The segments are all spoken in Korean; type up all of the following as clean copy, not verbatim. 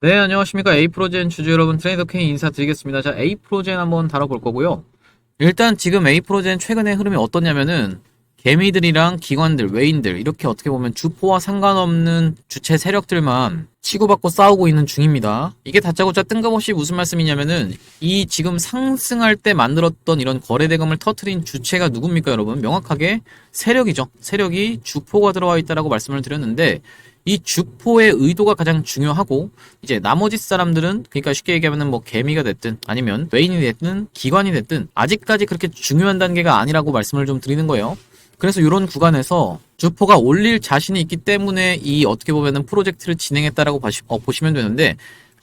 네, 안녕하십니까. 에이프로젠 주주 여러분, 트레이더 K 인사드리겠습니다. 자, 에이프로젠 한번 다뤄볼 거고요. 일단 지금 에이프로젠 최근의 흐름이 어떠냐면은, 개미들이랑 기관들, 외인들, 이렇게 어떻게 보면 주포와 상관없는 주체 세력들만 치고받고 싸우고 있는 중입니다. 이게 다짜고짜 뜬금없이 무슨 말씀이냐면은, 이 지금 상승할 때 만들었던 이런 거래대금을 터트린 주체가 누굽니까, 여러분? 명확하게 세력이죠. 세력이 주포가 들어와 있다라고 말씀을 드렸는데, 이 주포의 의도가 가장 중요하고, 이제 나머지 사람들은, 그러니까 쉽게 얘기하면 뭐 개미가 됐든 아니면 외인이 됐든 기관이 됐든 아직까지 그렇게 중요한 단계가 아니라고 말씀을 좀 드리는 거예요. 그래서 이런 구간에서 주포가 올릴 자신이 있기 때문에 이 어떻게 보면은 프로젝트를 진행했다라고 보시면 되는데,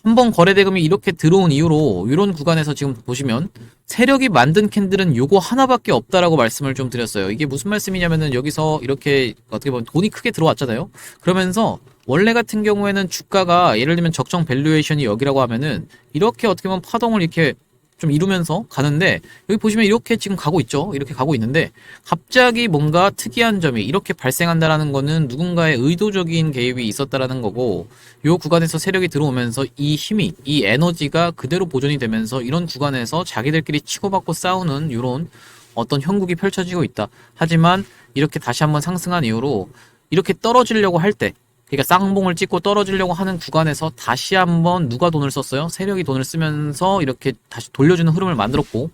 한번 거래대금이 이렇게 들어온 이후로 이런 구간에서 지금 보시면 세력이 만든 캔들은 요거 하나밖에 없다라고 말씀을 좀 드렸어요. 이게 무슨 말씀이냐면은 여기서 이렇게 어떻게 보면 돈이 크게 들어왔잖아요. 그러면서 원래 같은 경우에는 주가가 예를 들면 적정 밸류에이션이 여기라고 하면은 이렇게 어떻게 보면 파동을 이렇게 좀 이루면서 가는데, 여기 보시면 이렇게 지금 가고 있죠. 이렇게 가고 있는데 갑자기 뭔가 특이한 점이 이렇게 발생한다라는 거는 누군가의 의도적인 개입이 있었다라는 거고, 요 구간에서 세력이 들어오면서 이 힘이, 이 에너지가 그대로 보존이 되면서 이런 구간에서 자기들끼리 치고받고 싸우는 이런 어떤 형국이 펼쳐지고 있다. 하지만 이렇게 다시 한번 상승한 이후로 이렇게 떨어지려고 할 때, 그러니까 쌍봉을 찍고 떨어지려고 하는 구간에서 다시 한번 누가 돈을 썼어요? 세력이 돈을 쓰면서 이렇게 다시 돌려주는 흐름을 만들었고,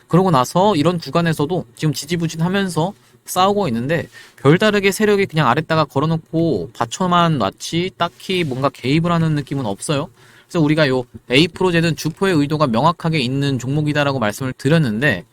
그러고 나서 이런 구간에서도 지금 지지부진하면서 싸우고 있는데, 별다르게 세력이 그냥 아래다가 걸어놓고 받쳐만 놨지 딱히 뭔가 개입을 하는 느낌은 없어요. 그래서 우리가 요 A 프로제는 주포의 의도가 명확하게 있는 종목이다라고 말씀을 드렸는데,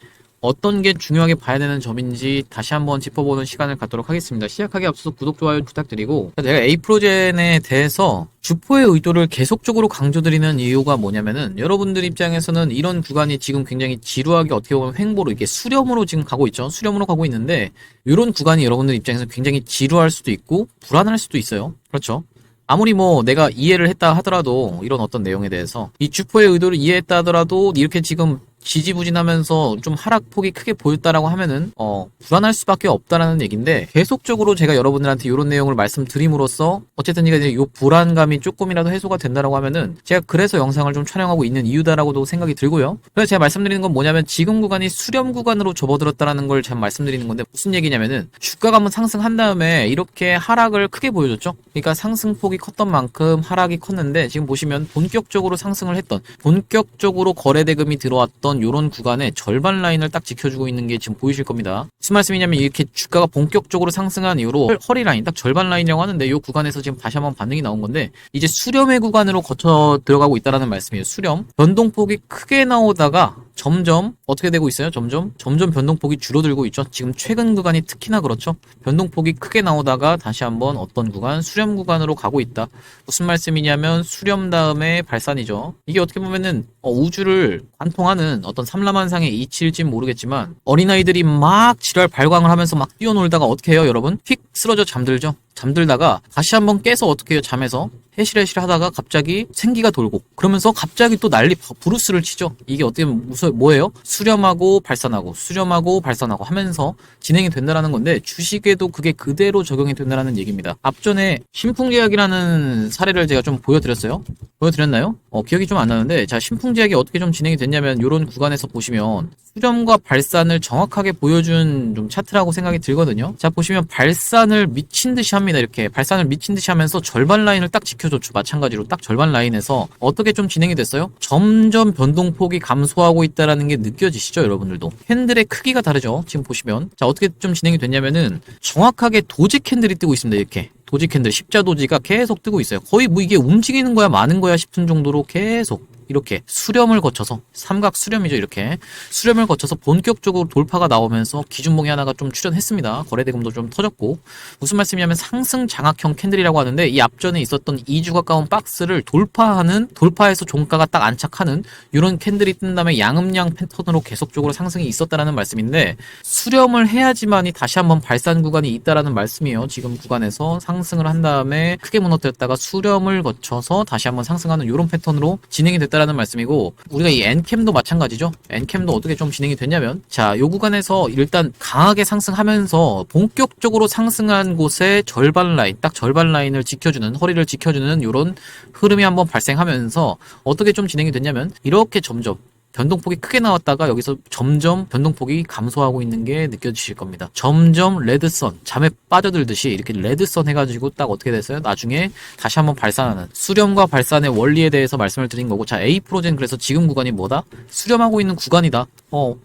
어떤 게 중요하게 봐야 되는 점인지 다시 한번 짚어보는 시간을 갖도록 하겠습니다. 시작하기 앞서서 구독, 좋아요 부탁드리고, 제가 에이프로젠에 대해서 주포의 의도를 계속적으로 강조드리는 이유가 뭐냐면은, 여러분들 입장에서는 이런 구간이 지금 굉장히 지루하게 어떻게 보면 횡보로 이게 수렴으로 지금 가고 있죠. 수렴으로 가고 있는데, 이런 구간이 여러분들 입장에서 굉장히 지루할 수도 있고 불안할 수도 있어요. 그렇죠? 아무리 뭐 내가 이해를 했다 하더라도, 이런 어떤 내용에 대해서 이 주포의 의도를 이해했다 하더라도 이렇게 지금 지지부진하면서 좀 하락폭이 크게 보였다라고 하면은 불안할 수밖에 없다라는 얘기인데, 계속적으로 제가 여러분들한테 이런 내용을 말씀드림으로써 어쨌든 이게 이 불안감이 조금이라도 해소가 된다라고 하면은, 제가 그래서 영상을 좀 촬영하고 있는 이유다라고도 생각이 들고요. 그래서 제가 말씀드리는 건 뭐냐면, 지금 구간이 수렴 구간으로 접어들었다라는 걸 제가 말씀드리는 건데, 무슨 얘기냐면은 주가가 한번 상승한 다음에 이렇게 하락을 크게 보여줬죠. 그러니까 상승폭이 컸던 만큼 하락이 컸는데, 지금 보시면 본격적으로 상승을 했던, 본격적으로 거래대금이 들어왔던 요런 구간의 절반 라인을 딱 지켜주고 있는 게 지금 보이실 겁니다. 무슨 말씀이냐면, 이렇게 주가가 본격적으로 상승한 이후로 허리 라인, 딱 절반 라인이라고 하는데, 요 구간에서 지금 다시 한번 반등이 나온 건데, 이제 수렴의 구간으로 거쳐 들어가고 있다라는 말씀이에요. 수렴. 변동폭이 크게 나오다가 점점 어떻게 되고 있어요? 점점 변동폭이 줄어들고 있죠. 지금 최근 구간이 특히나 그렇죠. 변동폭이 크게 나오다가 다시 한번 어떤 구간, 수렴 구간으로 가고 있다. 무슨 말씀이냐면, 수렴 다음에 발산이죠. 이게 어떻게 보면은 우주를 관통하는 어떤 삼라만상의 이치일진 모르겠지만, 어린아이들이 막 지랄 발광을 하면서 막 뛰어놀다가 어떻게 해요, 여러분? 휙 쓰러져 잠들죠. 잠들다가 다시 한번 깨서 어떻게 해요? 잠에서 해실해실 하다가 갑자기 생기가 돌고, 그러면서 갑자기 또 난리 브루스를 치죠. 이게 어떻게 보면 뭐예요? 수렴하고 발산하고 수렴하고 발산하고 하면서 진행이 된다라는 건데, 주식에도 그게 그대로 적용이 된다라는 얘기입니다. 앞전에 신풍제약이라는 사례를 제가 좀 보여드렸나요? 기억이 좀 안 나는데, 자, 신풍제약이 어떻게 좀 진행이 됐냐면, 이런 구간에서 보시면 수렴과 발산을 정확하게 보여준 좀 차트라고 생각이 들거든요. 자, 보시면 발산을 미친 듯이 합니다. 이렇게 발산을 미친 듯이 하면서 절반 라인을 딱 지켜줬죠. 마찬가지로 딱 절반 라인에서 어떻게 좀 진행이 됐어요? 점점 변동폭이 감소하고 있다라는 게 느껴지시죠, 여러분들도? 캔들의 크기가 다르죠. 지금 보시면, 자, 어떻게 좀 진행이 됐냐면은, 정확하게 도지 캔들이 뜨고 있습니다. 이렇게 도지 캔들, 십자 도지가 계속 뜨고 있어요. 거의 뭐 이게 움직이는 거야 마는 거야 싶은 정도로 계속 이렇게 수렴을 거쳐서, 삼각 수렴이죠. 이렇게 수렴을 거쳐서 본격적으로 돌파가 나오면서 기준봉이 하나가 좀 출현했습니다. 거래대금도 좀 터졌고, 무슨 말씀이냐면 상승 장악형 캔들이라고 하는데, 이 앞전에 있었던 2주 가까운 박스를 돌파해서 종가가 딱 안착하는 이런 캔들이 뜬 다음에 양음양 패턴으로 계속적으로 상승이 있었다라는 말씀인데, 수렴을 해야지만이 다시 한번 발산 구간이 있다라는 말씀이에요. 지금 구간에서 상승을 한 다음에 크게 무너뜨렸다가 수렴을 거쳐서 다시 한번 상승하는 이런 패턴으로 진행이 됐다라는 있다라는 말씀이고, 우리가 이 N캠도 마찬가지죠. N캠도 어떻게 좀 진행이 됐냐면, 자, 요 구간에서 일단 강하게 상승하면서 본격적으로 상승한 곳에 절반 라인, 딱 절반 라인을 지켜주는, 허리를 지켜주는 요런 흐름이 한번 발생하면서 어떻게 좀 진행이 됐냐면, 이렇게 점점 변동폭이 크게 나왔다가 여기서 점점 변동폭이 감소하고 있는 게 느껴지실 겁니다. 점점 레드선, 잠에 빠져들듯이 이렇게 레드선 해가지고 딱 어떻게 됐어요? 나중에 다시 한번 발산하는, 수렴과 발산의 원리에 대해서 말씀을 드린 거고, 자, A프로젠 그래서 지금 구간이 뭐다? 수렴하고 있는 구간이다.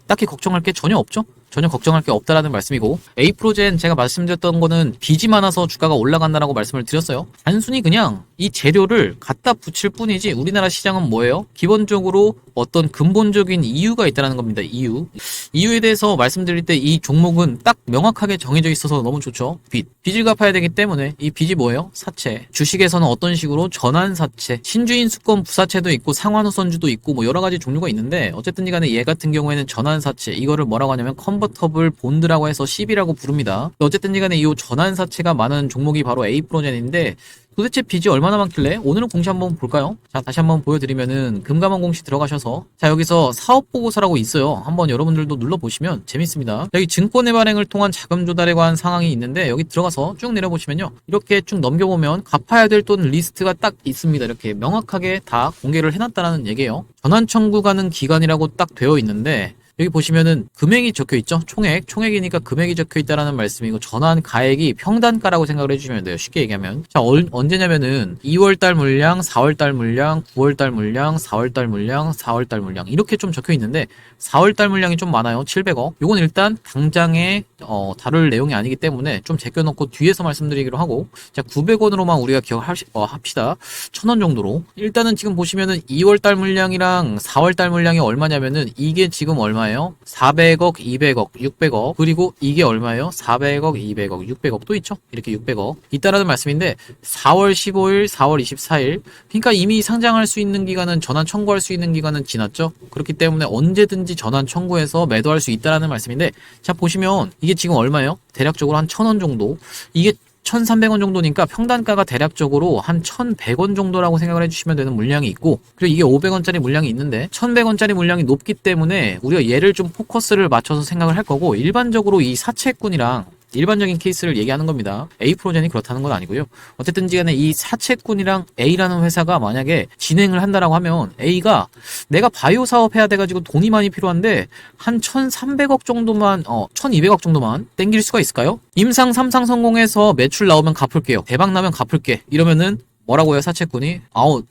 딱히 걱정할 게 전혀 없죠? 전혀 걱정할 게 없다라는 말씀이고, A프로젠 제가 말씀드렸던 거는 빚이 많아서 주가가 올라간다라고 말씀을 드렸어요. 단순히 그냥 이 재료를 갖다 붙일 뿐이지 우리나라 시장은 뭐예요? 기본적으로 어떤 근본적인 이유가 있다는 겁니다. 이유에 대해서 말씀드릴 때 이 종목은 딱 명확하게 정해져 있어서 너무 좋죠. 빚을 갚아야 되기 때문에 이 빚이 뭐예요? 사채. 주식에서는 어떤 식으로 전환사채, 신주인 수권 부사채도 있고 상환우선주도 있고 뭐 여러 가지 종류가 있는데, 어쨌든 간에 얘 같은 경우에는 전환사채, 이거를 뭐라고 하냐면 컨버터블 본드라고 해서 CB라고 부릅니다. 어쨌든 간에 이 전환사채가 많은 종목이 바로 A프로젠인데, 도대체 빚이 얼마나 많길래? 오늘은 공시 한번 볼까요? 자, 다시 한번 보여드리면은 금감원 공시 들어가셔서, 자, 여기서 사업보고서라고 있어요. 한번 여러분들도 눌러보시면 재밌습니다. 여기 증권의 발행을 통한 자금 조달에 관한 상황이 있는데, 여기 들어가서 쭉 내려보시면요, 이렇게 쭉 넘겨보면 갚아야 될 돈 리스트가 딱 있습니다. 이렇게 명확하게 다 공개를 해놨다라는 얘기예요. 전환 청구가능 기간이라고 딱 되어 있는데, 여기 보시면은 금액이 적혀 있죠? 총액이니까 금액이 적혀 있다라는 말씀이고, 전환 가액이 평단가라고 생각을 해주시면 돼요. 쉽게 얘기하면. 자, 언제냐면은 2월달 물량, 4월달 물량, 9월달 물량, 4월달 물량, 4월달 물량, 이렇게 좀 적혀 있는데, 4월달 물량이 좀 많아요. 700억. 요건 일단 당장에 다룰 내용이 아니기 때문에 좀 제껴놓고 뒤에서 말씀드리기로 하고, 자, 900원으로만 우리가 기억합시다. 1000원 정도로. 일단은 지금 보시면은 2월달 물량이랑 4월달 물량이 얼마냐면은, 이게 지금 얼마예요? 400억, 200억, 600억. 그리고 이게 얼마예요? 400억, 200억, 600억 또 있죠? 이렇게 600억. 있다라는 말씀인데, 4월 15일, 4월 24일. 그러니까 이미 상장할 수 있는 기간은, 전환 청구할 수 있는 기간은 지났죠? 그렇기 때문에 언제든지 전환 청구해서 매도할 수 있다라는 말씀인데, 자, 보시면 이게 지금 얼마예요? 대략적으로 한 1000원 정도. 이게 1,300원 정도니까 평단가가 대략적으로 한 1,100원 정도라고 생각을 해주시면 되는 물량이 있고, 그리고 이게 500원짜리 물량이 있는데 1,100원짜리 물량이 높기 때문에 우리가 얘를 좀 포커스를 맞춰서 생각을 할 거고, 일반적으로 이 사채꾼이랑 일반적인 케이스를 얘기하는 겁니다. A프로젠이 그렇다는 건 아니고요. 어쨌든 간에 이 사채꾼이랑 A라는 회사가 만약에 진행을 한다라고 하면, A가 내가 바이오 사업 해야 돼가지고 돈이 많이 필요한데 한 1,300억 정도만 1,200억 정도만 땡길 수가 있을까요? 임상 3상 성공해서 매출 나오면 갚을게요, 대박 나면 갚을게, 이러면은 뭐라고 해요, 사채꾼이?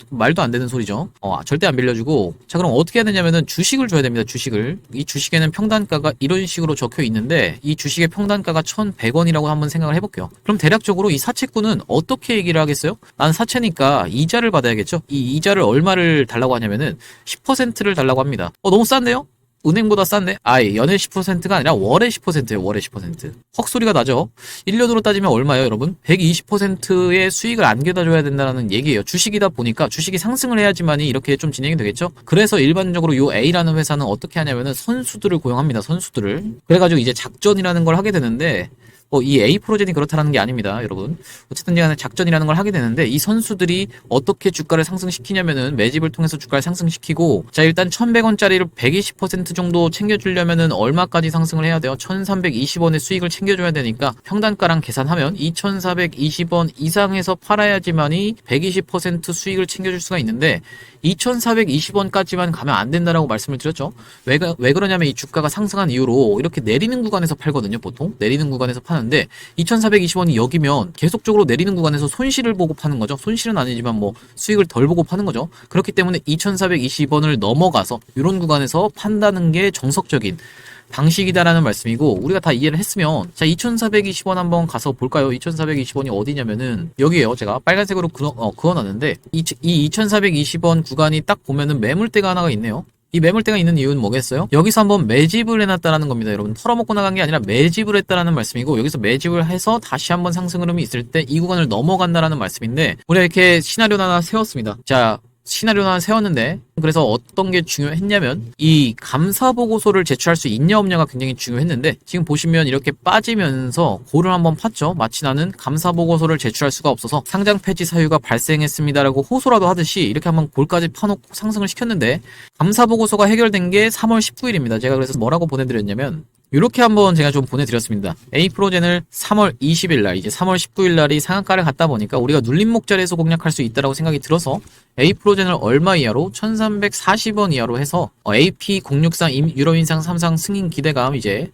말도 안 되는 소리죠. 절대 안 빌려주고. 자, 그럼 어떻게 해야 되냐면은 주식을 줘야 됩니다, 주식을. 이 주식에는 평단가가 이런 식으로 적혀 있는데, 이 주식의 평단가가 1,100원이라고 한번 생각을 해볼게요. 그럼 대략적으로 이 사채꾼은 어떻게 얘기를 하겠어요? 난 사채니까 이자를 받아야겠죠? 이 이자를 얼마를 달라고 하냐면은 10%를 달라고 합니다. 너무 싼데요? 은행보다 싼데? 연회 10%가 아니라 월에 10%예요, 월에 10%. 헉소리가 나죠? 1년으로 따지면 얼마예요, 여러분? 120%의 수익을 안겨다 줘야 된다는 얘기예요. 주식이다 보니까 주식이 상승을 해야지만이 이렇게 좀 진행이 되겠죠? 그래서 일반적으로 요 A라는 회사는 어떻게 하냐면은 선수들을 고용합니다, 선수들을. 그래가지고 이제 작전이라는 걸 하게 되는데, 이 A프로젠이 그렇다는 게 아닙니다, 여러분. 어쨌든 간에 작전이라는 걸 하게 되는데, 이 선수들이 어떻게 주가를 상승시키냐면은 매집을 통해서 주가를 상승시키고, 자, 일단 1,100원짜리를 120% 정도 챙겨주려면은 얼마까지 상승을 해야 돼요? 1,320원의 수익을 챙겨줘야 되니까 평단가랑 계산하면 2,420원 이상에서 팔아야지만이 120% 수익을 챙겨줄 수가 있는데, 2,420원까지만 가면 안 된다라고 말씀을 드렸죠. 왜 그러냐면 이 주가가 상승한 이후로 이렇게 내리는 구간에서 팔거든요, 보통. 내리는 구간에서 파는데 2,420원이 여기면 계속적으로 내리는 구간에서 손실을 보고 파는 거죠. 손실은 아니지만 뭐 수익을 덜 보고 파는 거죠. 그렇기 때문에 2,420원을 넘어가서 이런 구간에서 판다는 게 정석적인 방식이다라는 말씀이고, 우리가 다 이해를 했으면, 자, 2,420원 한번 가서 볼까요? 2,420원이 어디냐면은 여기에요. 제가 빨간색으로 그어놨는데, 이 2,420원 구간이 딱 보면은 매물대가 하나가 있네요. 이 매물대가 있는 이유는 뭐겠어요? 여기서 한번 매집을 해놨다라는 겁니다, 여러분. 털어먹고 나간 게 아니라 매집을 했다라는 말씀이고, 여기서 매집을 해서 다시 한번 상승 흐름이 있을 때 이 구간을 넘어간다라는 말씀인데, 우리가 이렇게 시나리오를 하나 세웠습니다. 자, 시나리오나 세웠는데, 그래서 어떤 게 중요했냐면 이 감사 보고서를 제출할 수 있냐 없냐가 굉장히 중요했는데, 지금 보시면 이렇게 빠지면서 골을 한번 팠죠. 마치 나는 감사 보고서를 제출할 수가 없어서 상장 폐지 사유가 발생했습니다라고 호소라도 하듯이 이렇게 한번 골까지 파놓고 상승을 시켰는데, 감사 보고서가 해결된 게 3월 19일입니다. 제가 그래서 뭐라고 보내드렸냐면 이렇게 한번 제가 좀 보내드렸습니다. A프로젠을 3월 20일 날, 이제 3월 19일 날이 상한가를 갔다 보니까 우리가 눌림목 자리에서 공략할 수 있다라고 생각이 들어서 A프로젠을 얼마 이하로 1340원 이하로 해서 AP063 유로 인상 3상 승인 기대감, 이제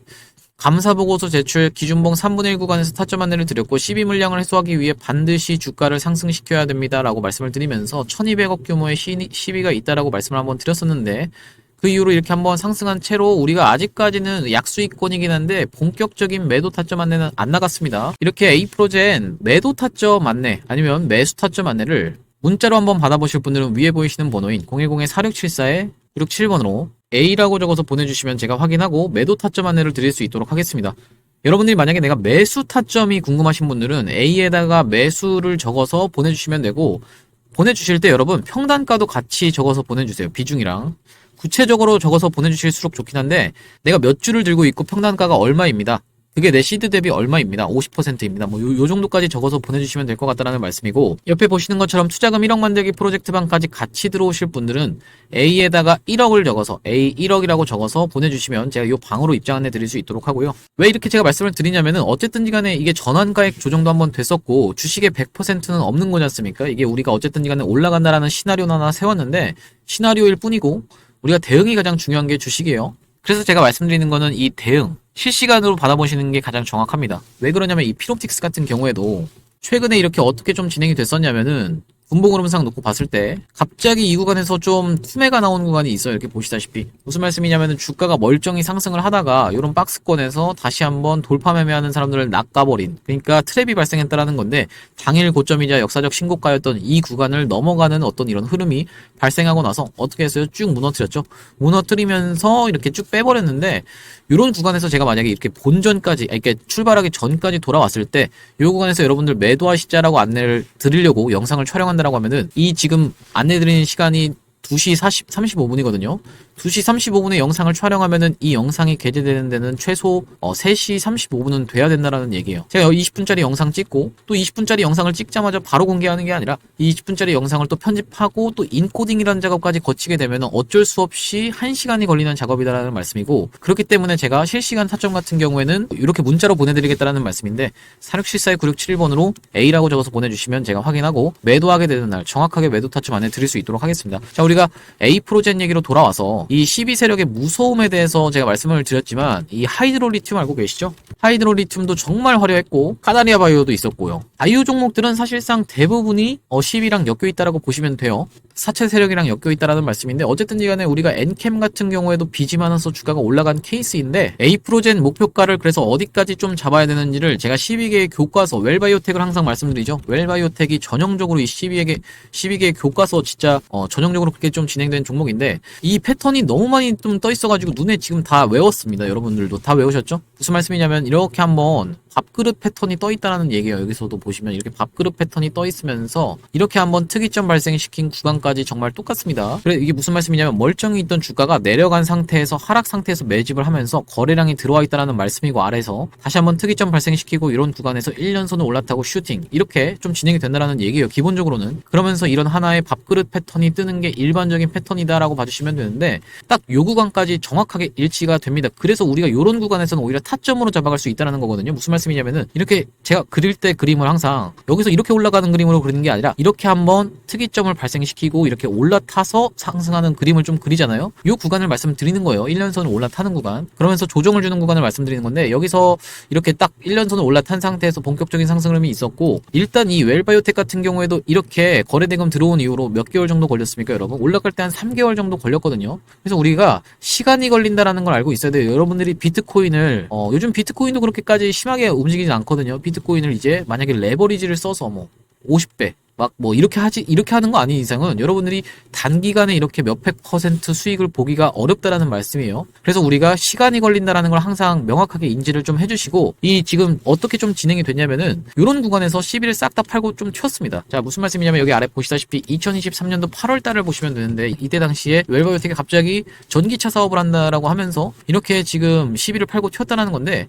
감사보고서 제출 기준봉 3분의 1 구간에서 타점 안내를 드렸고 12 물량을 해소하기 위해 반드시 주가를 상승시켜야 됩니다 라고 말씀을 드리면서 1200억 규모의 시비가 있다라고 말씀을 한번 드렸었는데, 그 이후로 이렇게 한번 상승한 채로 우리가 아직까지는 약수익권이긴 한데 본격적인 매도 타점 안내는 안 나갔습니다. 이렇게 A프로젠 매도 타점 안내 아니면 매수 타점 안내를 문자로 한번 받아보실 분들은 위에 보이시는 번호인 010-4674-9667번으로 A라고 적어서 보내주시면 제가 확인하고 매도 타점 안내를 드릴 수 있도록 하겠습니다. 여러분들이 만약에 내가 매수 타점이 궁금하신 분들은 A에다가 매수를 적어서 보내주시면 되고, 보내주실 때 여러분 평단가도 같이 적어서 보내주세요. 비중이랑 구체적으로 적어서 보내주실수록 좋긴 한데, 내가 몇 주를 들고 있고 평단가가 얼마입니다. 그게 내 시드 대비 얼마입니다. 50%입니다. 뭐 요 정도까지 적어서 보내주시면 될 것 같다는 말씀이고, 옆에 보시는 것처럼 투자금 1억 만들기 프로젝트방까지 같이 들어오실 분들은 A에다가 1억을 적어서 A 1억이라고 적어서 보내주시면 제가 이 방으로 입장 안내 드릴 수 있도록 하고요. 왜 이렇게 제가 말씀을 드리냐면은 어쨌든지 간에 이게 전환가액 조정도 한번 됐었고 주식의 100%는 없는 거지 않습니까? 이게 우리가 어쨌든지 간에 올라간다라는 시나리오는 하나 세웠는데 시나리오일 뿐이고 우리가 대응이 가장 중요한 게 주식이에요. 그래서 제가 말씀드리는 거는 이 대응, 실시간으로 받아보시는 게 가장 정확합니다. 왜 그러냐면 이 피롭틱스 같은 경우에도 최근에 이렇게 어떻게 좀 진행이 됐었냐면은 분봉 흐름상 놓고 봤을 때 갑자기 이 구간에서 좀 투매가 나오는 구간이 있어요. 이렇게 보시다시피 무슨 말씀이냐면은 주가가 멀쩡히 상승을 하다가 이런 박스권에서 다시 한번 돌파 매매하는 사람들을 낚아버린, 그러니까 트랩이 발생했다라는 건데, 당일 고점이자 역사적 신고가였던 이 구간을 넘어가는 어떤 이런 흐름이 발생하고 나서 어떻게 했어요? 쭉 무너뜨렸죠. 무너뜨리면서 이렇게 쭉 빼버렸는데, 이런 구간에서 제가 만약에 이렇게 본전까지, 이렇게 출발하기 전까지 돌아왔을 때 이 구간에서 여러분들 매도하시자라고 안내를 드리려고 영상을 촬영한다라고 하면은 이 지금 안내드리는 시간이 2시 35분이거든요. 2시 35분에 영상을 촬영하면은 이 영상이 게재되는 데는 최소 3시 35분은 돼야 된다라는 얘기예요. 제가 20분짜리 영상 찍고 또 20분짜리 영상을 찍자마자 바로 공개하는 게 아니라 이 20분짜리 영상을 또 편집하고 또 인코딩이라는 작업까지 거치게 되면은 어쩔 수 없이 1시간이 걸리는 작업이다라는 말씀이고, 그렇기 때문에 제가 실시간 타점 같은 경우에는 이렇게 문자로 보내드리겠다라는 말씀인데 4674-9671번으로 A라고 적어서 보내주시면 제가 확인하고 매도하게 되는 날 정확하게 매도 타점 안내 드릴 수 있도록 하겠습니다. 자, 우리가 A프로젠 얘기로 돌아와서 이 12세력의 무서움에 대해서 제가 말씀을 드렸지만 이 하이드롤리튬 알고 계시죠? 하이드롤리튬도 정말 화려했고 카나리아 바이오도 있었고요. 바이오 종목들은 사실상 대부분이 10이랑 엮여있다라고 보시면 돼요. 사채 세력이랑 엮여있다라는 말씀인데, 어쨌든 간에 우리가 엔캠 같은 경우에도 빚이 많아서 주가가 올라간 케이스인데, A프로젠 목표가를 그래서 어디까지 좀 잡아야 되는지를 제가 12개의 교과서, 웰바이오텍을 항상 말씀드리죠. 웰바이오텍이 전형적으로 이 12개의 교과서 진짜 전형적으로 그렇게 좀 진행된 종목인데, 이 패턴이 너무 많이 좀 떠 있어가지고 눈에 지금 다 외웠습니다. 여러분들도 다 외우셨죠? 무슨 말씀이냐면 이렇게 한번 밥그릇 패턴이 떠 있다라는 얘기예요. 여기서도 보시면 이렇게 밥그릇 패턴이 떠 있으면서 이렇게 한번 특이점 발생시킨 구간까지 정말 똑같습니다. 그래, 이게 무슨 말씀이냐면 멀쩡히 있던 주가가 내려간 상태에서 하락 상태에서 매집을 하면서 거래량이 들어와 있다라는 말씀이고, 아래에서 다시 한번 특이점 발생시키고 이런 구간에서 1년선을 올라타고 슈팅, 이렇게 좀 진행이 된다라는 얘기예요. 기본적으로는. 그러면서 이런 하나의 밥그릇 패턴이 뜨는 게 일반적인 패턴이다라고 봐주시면 되는데, 딱 요 구간까지 정확하게 일치가 됩니다. 그래서 우리가 요런 구간에서는 오히려 타점으로 잡아갈 수 있다는 거거든요. 무슨 말씀이냐면은 이렇게 제가 그릴 때 그림을 항상 여기서 이렇게 올라가는 그림으로 그리는 게 아니라 이렇게 한번 특이점을 발생시키고 이렇게 올라타서 상승하는 그림을 좀 그리잖아요. 이 구간을 말씀드리는 거예요. 1년선을 올라타는 구간. 그러면서 조정을 주는 구간을 말씀드리는 건데, 여기서 이렇게 딱 1년선을 올라탄 상태에서 본격적인 상승 흐름이 있었고, 일단 이 웰바이오텍 같은 경우에도 이렇게 거래대금 들어온 이후로 몇 개월 정도 걸렸습니까, 여러분? 올라갈 때 한 3개월 정도 걸렸거든요. 그래서 우리가 시간이 걸린다라는 걸 알고 있어야 돼요. 여러분들이 비트코인을 요즘 비트코인도 그렇게까지 심하게 움직이지 않거든요. 비트코인을 이제 만약에 레버리지를 써서 뭐 50배, 막 뭐 이렇게 하는 거 아닌 이상은 여러분들이 단기간에 이렇게 몇백 퍼센트 수익을 보기가 어렵다라는 말씀이에요. 그래서 우리가 시간이 걸린다라는 걸 항상 명확하게 인지를 좀 해주시고, 이 지금 어떻게 좀 진행이 됐냐면은 이런 구간에서 시비를 싹 다 팔고 좀 튀었습니다. 자, 무슨 말씀이냐면 여기 아래 보시다시피 2023년도 8월 달을 보시면 되는데, 이때 당시에 웰바이오텍이 갑자기 전기차 사업을 한다라고 하면서 이렇게 지금 시비를 팔고 튀었다라는 건데,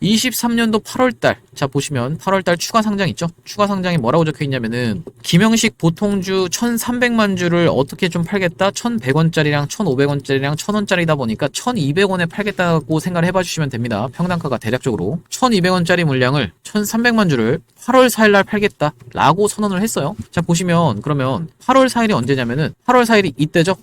23년도 8월달, 자 보시면 8월달 추가 상장 있죠? 추가 상장에 뭐라고 적혀있냐면은 김영식 보통주 1300만 주를 어떻게 좀 팔겠다? 1100원짜리랑 1500원짜리랑 1000원짜리다 보니까 1200원에 팔겠다고 생각을 해봐 주시면 됩니다. 평단가가 대략적으로 1200원짜리 물량을 1300만 주를 8월 4일날 팔겠다 라고 선언을 했어요. 자 보시면 그러면 8월 4일이 언제냐면은 8월 4일이 이때죠?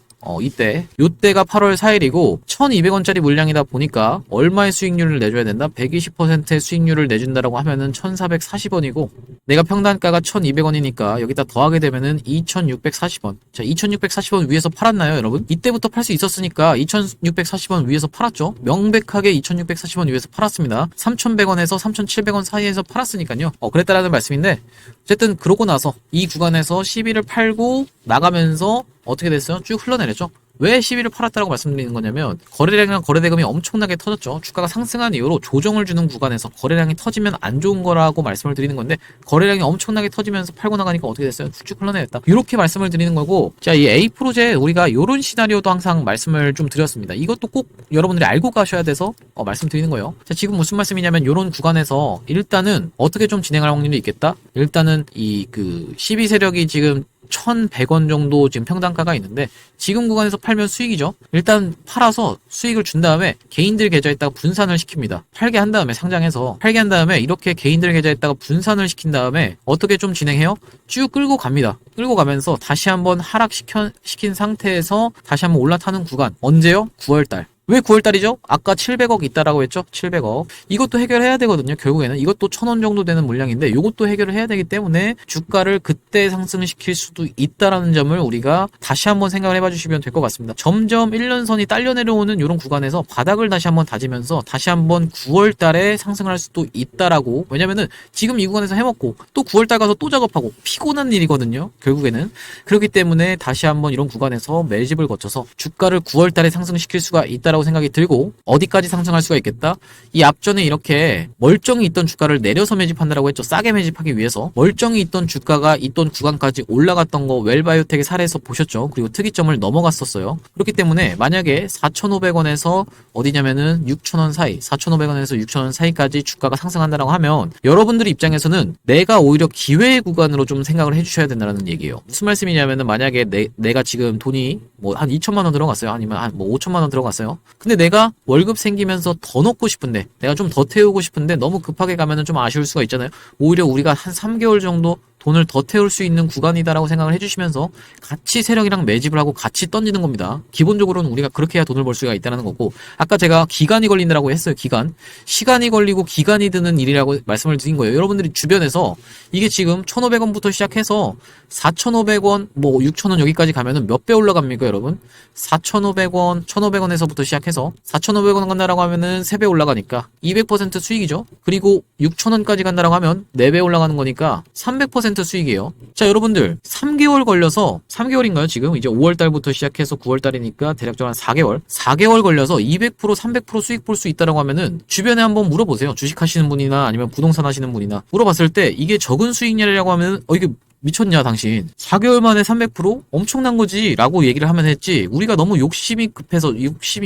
요때가 8월 4일이고 1200원짜리 물량이다 보니까 얼마의 수익률을 내줘야 된다? 120%의 수익률을 내준다라고 하면은 1440원이고, 내가 평단가가 1200원이니까 여기다 더하게 되면은 2640원. 자, 2640원 위에서 팔았나요, 여러분? 이때부터 팔 수 있었으니까 2640원 위에서 팔았죠? 명백하게 2640원 위에서 팔았습니다. 3100원에서 3700원 사이에서 팔았으니까요. 그랬다라는 말씀인데, 어쨌든 그러고 나서 이 구간에서 시비를 팔고 나가면서 어떻게 됐어요? 쭉 흘러내렸죠? 왜 시비를 팔았다고 말씀드리는 거냐면, 거래량이랑 거래대금이 엄청나게 터졌죠. 주가가 상승한 이후로 조정을 주는 구간에서 거래량이 터지면 안 좋은 거라고 말씀을 드리는 건데, 거래량이 엄청나게 터지면서 팔고 나가니까 어떻게 됐어요? 쭉 흘러내렸다. 이렇게 말씀을 드리는 거고, 자, 이 A 프로젝트 우리가 이런 시나리오도 항상 말씀을 좀 드렸습니다. 이것도 꼭 여러분들이 알고 가셔야 돼서 말씀드리는 거예요. 자, 지금 무슨 말씀이냐면, 이런 구간에서 일단은 어떻게 좀 진행할 확률이 있겠다? 일단은 시비 세력이 지금 1100원 정도 지금 평단가가 있는데, 지금 구간에서 팔면 수익이죠. 일단 팔아서 수익을 준 다음에 개인들 계좌에다가 분산을 시킵니다. 팔게 한 다음에 상장해서 팔게 한 다음에 이렇게 개인들 계좌에다가 분산을 시킨 다음에 어떻게 좀 진행해요? 쭉 끌고 갑니다. 끌고 가면서 다시 한번 하락시킨 상태에서 다시 한번 올라타는 구간. 언제요? 9월달. 왜 9월달이죠? 아까 700억 있다라고 했죠? 700억. 이것도 해결해야 되거든요. 결국에는 이것도 1000원 정도 되는 물량인데 이것도 해결을 해야 되기 때문에 주가를 그때 상승시킬 수도 있다라는 점을 우리가 다시 한번 생각을 해봐 주시면 될 것 같습니다. 점점 1년선이 딸려 내려오는 이런 구간에서 바닥을 다시 한번 다지면서 다시 한번 9월달에 상승을 할 수도 있다라고. 왜냐면은 지금 이 구간에서 해먹고 또 9월달 가서 또 작업하고 피곤한 일이거든요. 결국에는. 그렇기 때문에 다시 한번 이런 구간에서 매집을 거쳐서 주가를 9월달에 상승시킬 수가 있다라고 생각이 들고, 어디까지 상승할 수가 있겠다? 이 앞전에 이렇게 멀쩡히 있던 주가를 내려서 매집한다라고 했죠. 싸게 매집하기 위해서. 멀쩡히 있던 주가가 있던 구간까지 올라갔던 거 웰바이오텍의 사례에서 보셨죠. 그리고 특이점을 넘어갔었어요. 그렇기 때문에 만약에 4,500원에서 어디냐면은 6,000원 사이, 4,500원에서 6,000원 사이까지 주가가 상승한다라고 하면 여러분들 입장에서는 내가 오히려 기회의 구간으로 좀 생각을 해주셔야 된다는 얘기예요. 무슨 말씀이냐면은 만약에 내가 지금 돈이 뭐 한 2천만 원 들어갔어요. 아니면 한 뭐 5천만 원 들어갔어요. 근데 내가 월급 생기면서 더 넣고 싶은데, 내가 좀 더 태우고 싶은데 너무 급하게 가면은 좀 아쉬울 수가 있잖아요. 오히려 우리가 한 3개월 정도 돈을 더 태울 수 있는 구간이다라고 생각을 해주시면서 같이 세력이랑 매집을 하고 같이 던지는 겁니다. 기본적으로는 우리가 그렇게 해야 돈을 벌 수가 있다는 거고, 아까 제가 기간이 걸린다라고 했어요. 시간이 걸리고 기간이 드는 일이라고 말씀을 드린 거예요. 여러분들이 주변에서 이게 지금 1,500원부터 시작해서 4,500원, 뭐 6,000원 여기까지 가면은 몇 배 올라갑니까, 여러분? 4,500원, 1,500원에서부터 시작해서 4,500원 간다라고 하면은 3배 올라가니까 200% 수익이죠. 그리고 6,000원까지 간다라고 하면 4배 올라가는 거니까 300% 수익이에요. 자, 여러분들 3개월 걸려서, 3개월인가요? 지금 이제 5월달부터 시작해서 9월달이니까 대략적으로 한 4개월 걸려서 200% 300% 수익 볼 수 있다라고 하면은 주변에 한번 물어보세요. 주식하시는 분이나 아니면 부동산 하시는 분이나 물어봤을 때 이게 적은 수익률이라고 하면 이게 미쳤냐 당신, 4개월 만에 300% 엄청난 거지 라고 얘기를 하면 했지, 우리가 너무 욕심이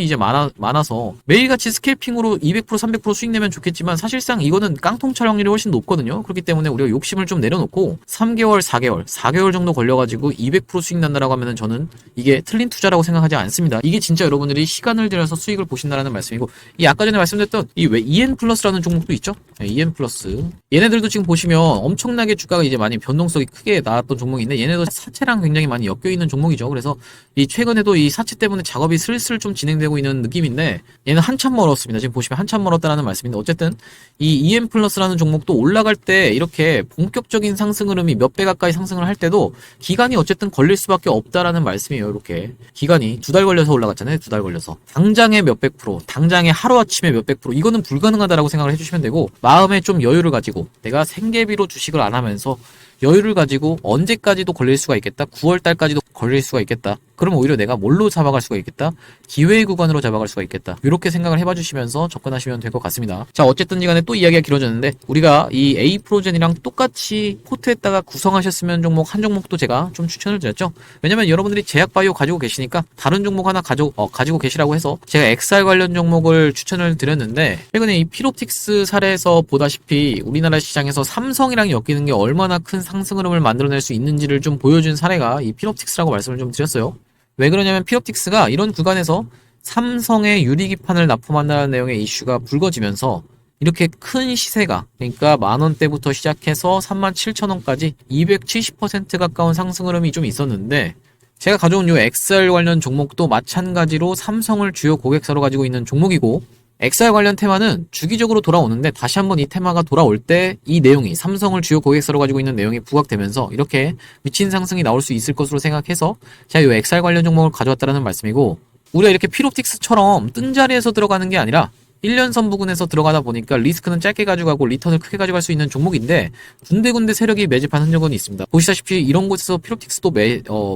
이제 많아서 매일같이 스캘핑으로 200% 300% 수익 내면 좋겠지만 사실상 이거는 깡통 촬영률이 훨씬 높거든요. 그렇기 때문에 우리가 욕심을 좀 내려놓고 3개월 4개월 정도 걸려가지고 200% 수익 난다라고 하면은 저는 이게 틀린 투자라고 생각하지 않습니다. 이게 진짜 여러분들이 시간을 들여서 수익을 보신다라는 말씀이고, 이 아까 전에 말씀드렸던 이 EN 플러스라는 종목도 있죠. EN 플러스, 얘네들도 지금 보시면 엄청나게 주가가 이제 많이 변동성이 크게 나왔던 종목인데, 얘네도 사채랑 굉장히 많이 엮여있는 종목이죠. 그래서 이 최근에도 이 사채 때문에 작업이 슬슬 좀 진행되고 있는 느낌인데, 얘는 한참 멀었습니다. 지금 보시면 한참 멀었다라는 말씀인데, 어쨌든 이 EM 플러스라는 종목도 올라갈 때 이렇게 본격적인 상승 흐름이 몇 배 가까이 상승을 할 때도 기간이 어쨌든 걸릴 수밖에 없다라는 말씀이에요. 이렇게 기간이 2달 걸려서 올라갔잖아요. 2달 걸려서 당장에 몇백 프로, 당장에 하루아침에 몇백 프로, 이거는 불가능하다라고 생각을 해주시면 되고, 마음에 좀 여유를 가지고 내가 생계비로 주식을 안 하면서 여유를 가지고 언제까지도 걸릴 수가 있겠다. 9월 달까지도 걸릴 수가 있겠다. 그럼 오히려 내가 뭘로 잡아갈 수가 있겠다. 기회의 구간으로 잡아갈 수가 있겠다. 이렇게 생각을 해봐주시면서 접근하시면 될 것 같습니다. 자, 어쨌든 간에 또 이야기가 길어졌는데 우리가 이 에이프로젠이랑 똑같이 포트에다가 구성하셨으면 종목 한 종목도 제가 좀 추천을 드렸죠. 왜냐면 여러분들이 제약바이오 가지고 계시니까 다른 종목 하나 가지고 계시라고 해서 제가 XR 관련 종목을 추천을 드렸는데, 최근에 이 필옵틱스 사례에서 보다시피 우리나라 시장에서 삼성이랑 엮이는 게 얼마나 큰 상승 흐름을 만들어낼 수 있는지를 좀 보여준 사례가 이 필옵틱스라고 말씀을 좀 드렸어요. 왜 그러냐면 필옵틱스가 이런 구간에서 삼성의 유리기판을 납품한다는 내용의 이슈가 불거지면서 이렇게 큰 시세가, 그러니까 만원대부터 시작해서 37,000원까지 270% 가까운 상승 흐름이 좀 있었는데, 제가 가져온 이 XR 관련 종목도 마찬가지로 삼성을 주요 고객사로 가지고 있는 종목이고, XR 관련 테마는 주기적으로 돌아오는데 다시 한번 이 테마가 돌아올 때 이 내용이 삼성을 주요 고객사로 가지고 있는 내용이 부각되면서 이렇게 미친 상승이 나올 수 있을 것으로 생각해서 제가 이 XR 관련 종목을 가져왔다는 말씀이고, 우리가 이렇게 필옵틱스처럼 뜬 자리에서 들어가는 게 아니라 1년선 부근에서 들어가다 보니까 리스크는 짧게 가져가고 리턴을 크게 가져갈 수 있는 종목인데 군데군데 세력이 매집한 흔적은 있습니다. 보시다시피 이런 곳에서 필옵틱스도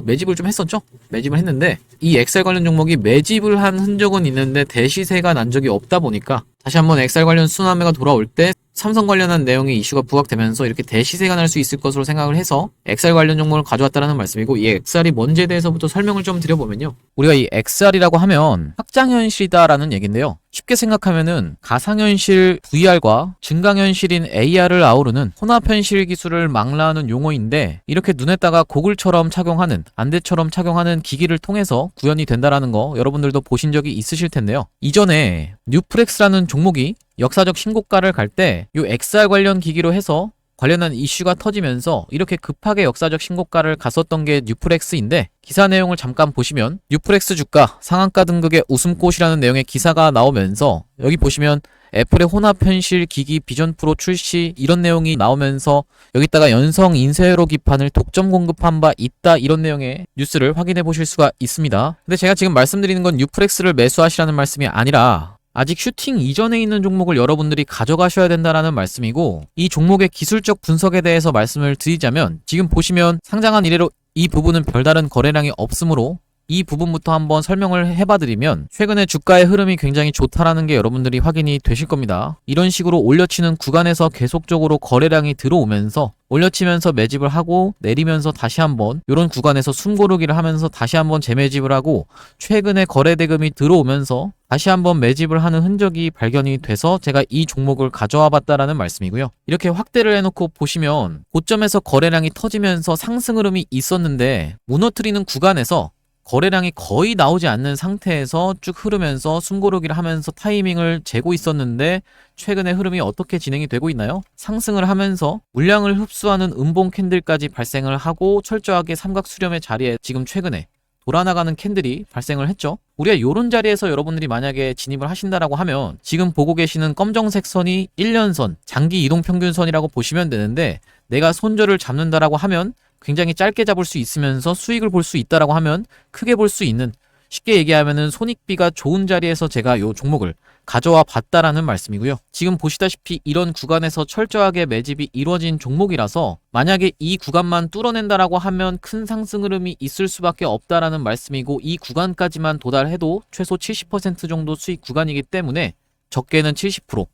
매집을 좀 했었죠? 매집을 했는데 이 XR 관련 종목이 매집을 한 흔적은 있는데 대시세가 난 적이 없다 보니까 다시 한번 XR 관련 순환매가 돌아올 때 삼성 관련한 내용의 이슈가 부각되면서 이렇게 대시세가 날 수 있을 것으로 생각을 해서 XR 관련 종목을 가져왔다는 말씀이고, 이 XR이 뭔지에 대해서부터 설명을 좀 드려보면요. 우리가 이 XR이라고 하면 확장현실이다라는 얘기인데요. 쉽게 생각하면은 가상현실 VR과 증강현실인 AR을 아우르는 혼합현실 기술을 망라하는 용어인데, 이렇게 눈에다가 고글처럼 착용하는, 안대처럼 착용하는 기기를 통해서 구현이 된다라는 거 여러분들도 보신 적이 있으실 텐데요. 이전에 뉴프렉스라는 종목이 역사적 신고가를 갈 때 이 XR 관련 기기로 해서 관련한 이슈가 터지면서 이렇게 급하게 역사적 신고가를 갔었던 게 뉴프렉스인데, 기사 내용을 잠깐 보시면 뉴프렉스 주가 상한가 등극의 웃음꽃이라는 내용의 기사가 나오면서 여기 보시면 애플의 혼합현실 기기 비전 프로 출시 이런 내용이 나오면서 여기다가 연성 인쇄회로 기판을 독점 공급한 바 있다 이런 내용의 뉴스를 확인해 보실 수가 있습니다. 근데 제가 지금 말씀드리는 건 뉴프렉스를 매수하시라는 말씀이 아니라 아직 슈팅 이전에 있는 종목을 여러분들이 가져가셔야 된다라는 말씀이고, 이 종목의 기술적 분석에 대해서 말씀을 드리자면 지금 보시면 상장한 이래로 이 부분은 별다른 거래량이 없으므로 이 부분부터 한번 설명을 해봐드리면 최근에 주가의 흐름이 굉장히 좋다라는 게 여러분들이 확인이 되실 겁니다. 이런 식으로 올려치는 구간에서 계속적으로 거래량이 들어오면서 올려치면서 매집을 하고 내리면서 다시 한번 이런 구간에서 숨고르기를 하면서 다시 한번 재매집을 하고 최근에 거래 대금이 들어오면서 다시 한번 매집을 하는 흔적이 발견이 돼서 제가 이 종목을 가져와 봤다라는 말씀이고요. 이렇게 확대를 해놓고 보시면 고점에서 거래량이 터지면서 상승 흐름이 있었는데 무너뜨리는 구간에서 거래량이 거의 나오지 않는 상태에서 쭉 흐르면서 숨고르기를 하면서 타이밍을 재고 있었는데 최근에 흐름이 어떻게 진행이 되고 있나요? 상승을 하면서 물량을 흡수하는 음봉 캔들까지 발생을 하고 철저하게 삼각 수렴의 자리에 지금 최근에 돌아나가는 캔들이 발생을 했죠. 우리가 이런 자리에서 여러분들이 만약에 진입을 하신다라고 하면 지금 보고 계시는 검정색 선이 1년선, 장기 이동평균선이라고 보시면 되는데, 내가 손절을 잡는다라고 하면 굉장히 짧게 잡을 수 있으면서 수익을 볼 수 있다라고 하면 크게 볼 수 있는, 쉽게 얘기하면은 손익비가 좋은 자리에서 제가 이 종목을 가져와 봤다라는 말씀이고요. 지금 보시다시피 이런 구간에서 철저하게 매집이 이루어진 종목이라서 만약에 이 구간만 뚫어낸다라고 하면 큰 상승 흐름이 있을 수밖에 없다라는 말씀이고, 이 구간까지만 도달해도 최소 70% 정도 수익 구간이기 때문에 적게는 70%,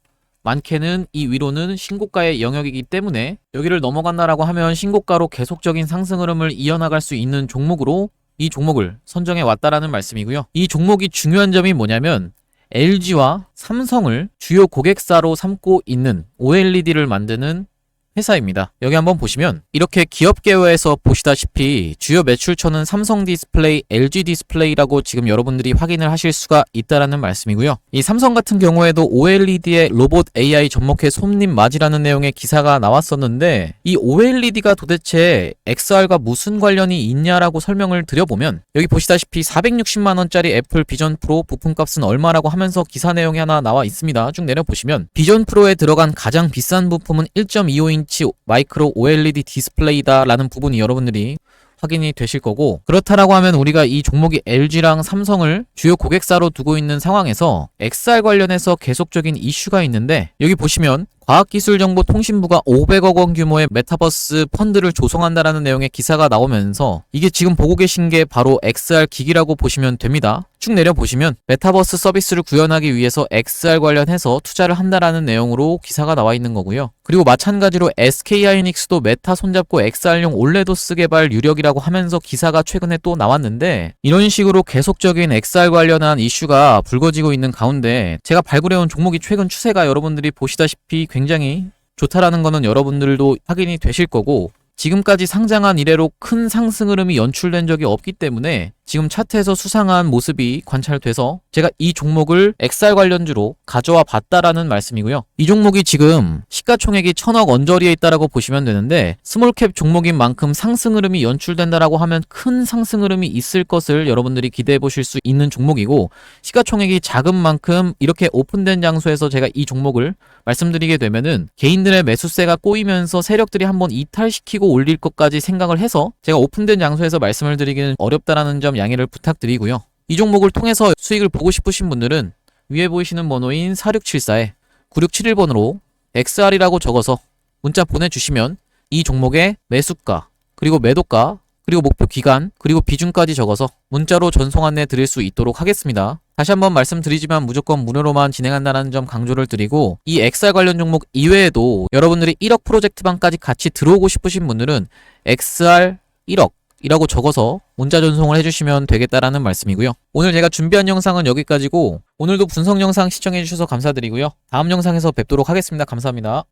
많게는 이 위로는 신고가의 영역이기 때문에 여기를 넘어간다라고 하면 신고가로 계속적인 상승 흐름을 이어나갈 수 있는 종목으로 이 종목을 선정해 왔다라는 말씀이고요. 이 종목이 중요한 점이 뭐냐면 LG와 삼성을 주요 고객사로 삼고 있는 OLED를 만드는 회사입니다. 여기 한번 보시면 이렇게 기업 개요에서 보시다시피 주요 매출처는 삼성 디스플레이, LG 디스플레이라고 지금 여러분들이 확인을 하실 수가 있다라는 말씀이고요. 이 삼성 같은 경우에도 OLED의 로봇 AI 접목해 손님 맞이라는 내용의 기사가 나왔었는데, 이 OLED가 도대체 XR과 무슨 관련이 있냐라고 설명을 드려보면 여기 보시다시피 460만원짜리 애플 비전 프로 부품값은 얼마라고 하면서 기사 내용이 하나 나와 있습니다. 쭉 내려보시면 비전 프로에 들어간 가장 비싼 부품은 1.25인치 마이크로 OLED 디스플레이다 라는 부분이 여러분들이 확인이 되실 거고, 그렇다라고 하면 우리가 이 종목이 LG랑 삼성을 주요 고객사로 두고 있는 상황에서 XR 관련해서 계속적인 이슈가 있는데, 여기 보시면 과학기술정보통신부가 500억 원 규모의 메타버스 펀드를 조성한다라는 내용의 기사가 나오면서 이게 지금 보고 계신 게 바로 XR 기기라고 보시면 됩니다. 쭉 내려보시면 메타버스 서비스를 구현하기 위해서 XR 관련해서 투자를 한다라는 내용으로 기사가 나와 있는 거고요. 그리고 마찬가지로 SK하이닉스도 메타 손잡고 XR용 올레도스 개발 유력이라고 하면서 기사가 최근에 또 나왔는데, 이런 식으로 계속적인 XR 관련한 이슈가 불거지고 있는 가운데 제가 발굴해온 종목이 최근 추세가 여러분들이 보시다시피 굉장히 좋다라는 거는 여러분들도 확인이 되실 거고, 지금까지 상장한 이래로 큰 상승 흐름이 연출된 적이 없기 때문에 지금 차트에서 수상한 모습이 관찰돼서 제가 이 종목을 XR 관련주로 가져와 봤다라는 말씀이고요. 이 종목이 지금 시가총액이 1000억 언저리에 있다라고 보시면 되는데, 스몰캡 종목인 만큼 상승 흐름이 연출된다라고 하면 큰 상승 흐름이 있을 것을 여러분들이 기대해 보실 수 있는 종목이고, 시가총액이 작은 만큼 이렇게 오픈된 장소에서 제가 이 종목을 말씀드리게 되면은 개인들의 매수세가 꼬이면서 세력들이 한번 이탈시키고 올릴 것까지 생각을 해서 제가 오픈된 장소에서 말씀을 드리기는 어렵다라는 점 양해를 부탁드리고요. 이 종목을 통해서 수익을 보고 싶으신 분들은 위에 보이시는 번호인 4674에 9671번으로 XR이라고 적어서 문자 보내주시면 이 종목의 매수가, 그리고 매도가, 그리고 목표 기간, 그리고 비중까지 적어서 문자로 전송 안내 드릴 수 있도록 하겠습니다. 다시 한번 말씀드리지만 무조건 무료로만 진행한다는 점 강조를 드리고, 이 XR 관련 종목 이외에도 여러분들이 1억 프로젝트방까지 같이 들어오고 싶으신 분들은 XR 1억 이라고 적어서 문자 전송을 해주시면 되겠다라는 말씀이고요. 오늘 제가 준비한 영상은 여기까지고, 오늘도 분석 영상 시청해주셔서 감사드리고요. 다음 영상에서 뵙도록 하겠습니다. 감사합니다.